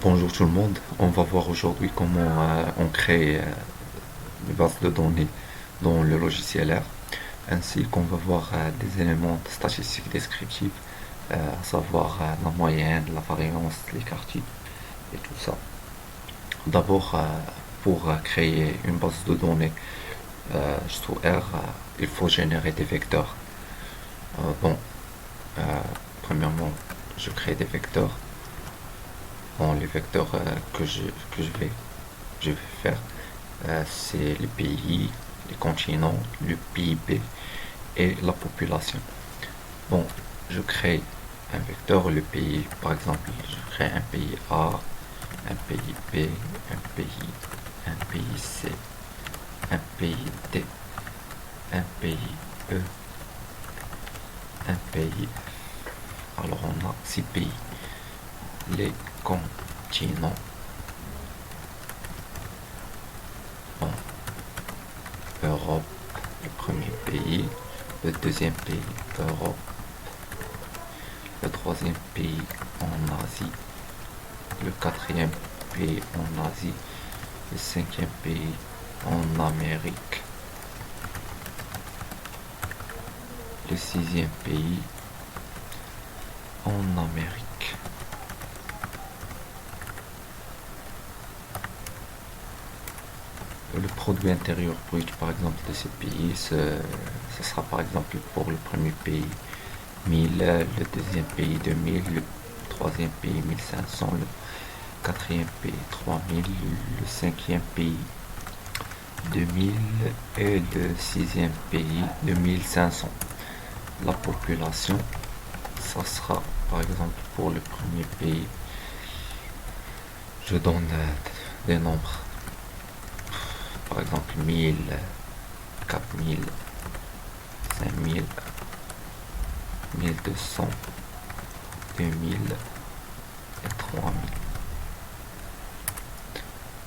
Bonjour tout le monde, on va voir aujourd'hui comment on crée une base de données dans le logiciel R, ainsi qu'on va voir des éléments statistiques descriptifs, à savoir la moyenne, la variance, les quartiers et tout ça. D'abord, pour créer une base de données sous R, il faut générer des vecteurs. Bon, euh, premièrement, je crée des vecteurs. Bon, les vecteurs que je vais faire, c'est les pays, les continents, le PIB et la population. Bon, je crée un vecteur, le pays, par exemple, je crée un pays A, un pays B, un pays C, un pays D, un pays E, un pays F. Alors on a 6 pays. Les continents. Bon, Europe, le premier pays, le deuxième pays, Europe, le troisième pays en Asie, le quatrième pays en Asie, le cinquième pays en Amérique, le sixième pays en Amérique. Le produit intérieur brut, par exemple, de ces pays, ce sera par exemple pour le premier pays 1000, le deuxième pays 2000, le troisième pays 1500, le quatrième pays 3000, le cinquième pays 2000 et le sixième pays 2500. La population, ça sera par exemple pour le premier pays, je donne des nombres, par exemple 1000, 4000, 5000, 1200, 2000 et 3000.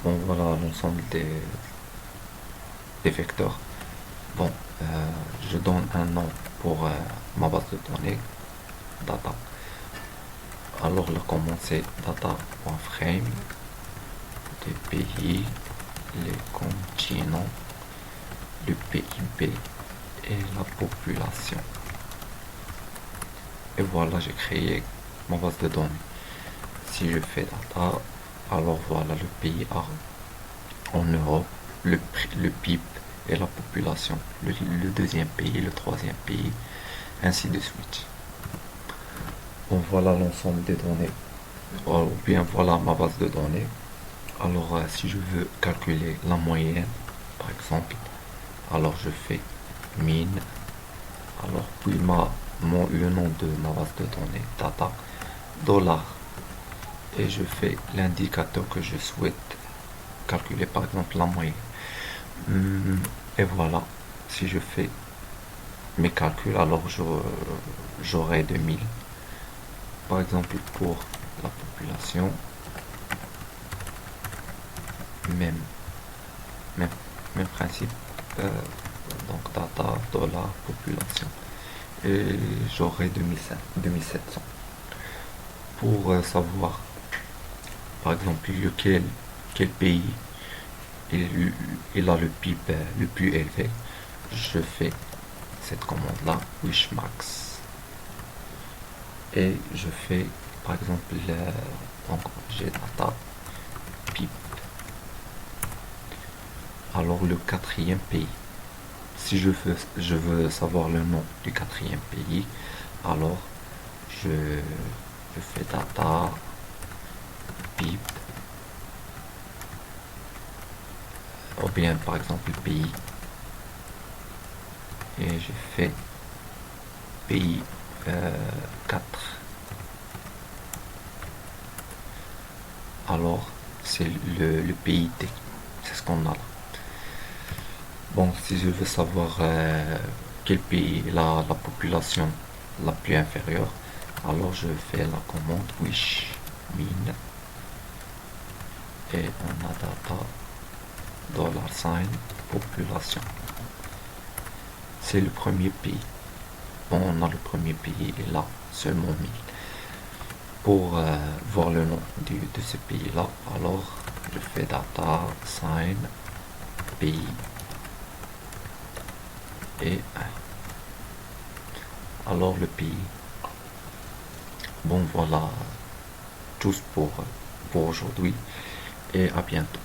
Bon, voilà l'ensemble des vecteurs. Bon, je donne un nom pour ma base de données, data. Alors la commande c'est data.frame, les pays, les continents, le PIB et la population. Et voilà, j'ai créé ma base de données. Si je fais data, alors voilà le pays A en Europe, le PIB et la population, le deuxième pays, le troisième pays, ainsi de suite. Bon, voilà l'ensemble des données, ou bien voilà ma base de données. Alors, si je veux calculer la moyenne, par exemple, alors je fais mine, alors puis le nom de ma base de données, data, dollar, et je fais l'indicateur que je souhaite calculer, par exemple la moyenne. Et voilà, si je fais mes calculs, alors j'aurai 2000. Par exemple, pour la population, même, même, même principe, donc data, dollar, population. Et j'aurai 2700. Pour savoir, par exemple, quel pays il a le PIB le plus élevé, je fais cette commande-là, wishmax. Et je fais, par exemple, donc j'ai data, PIB. Alors le quatrième pays. Si je veux savoir le nom du quatrième pays, alors je fais data, PIB, ou bien par exemple pays, et je fais pays 4. Alors c'est le pays D, c'est ce qu'on a là. Bon, si je veux savoir quel pays a la population la plus inférieure, alors je fais la commande wish min et on a data $sign population. C'est le premier pays. Bon, on a le premier pays et là seulement 1000. Pour voir le nom de ce pays-là, alors je fais data, sign, pays et alors le pays. Bon voilà, tous pour aujourd'hui et à bientôt.